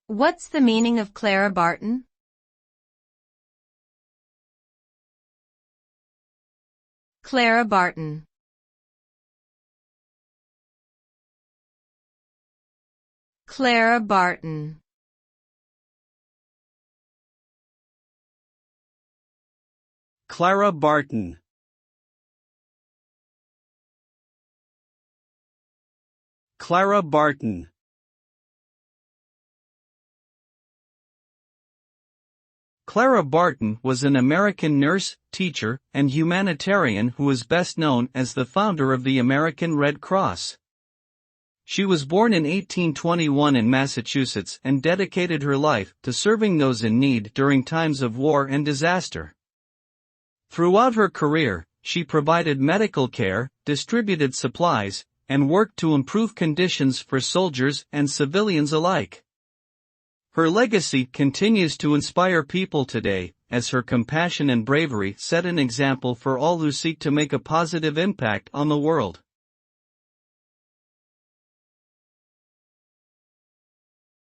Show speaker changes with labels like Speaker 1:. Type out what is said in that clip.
Speaker 1: What's the meaning of Clara Barton? Clara Barton. Clara Barton.
Speaker 2: Clara Barton. Clara Barton. Clara Barton was an American nurse, teacher, and humanitarian who is best known as the founder of the American Red Cross. She was born in 1821 in Massachusetts and dedicated her life to serving those in need during times of war and disaster. Throughout her career, she provided medical care, distributed supplies, and worked to improve conditions for soldiers and civilians alike. Her legacy continues to inspire people today, as her compassion and bravery set an example for all who seek to make a positive impact on the world.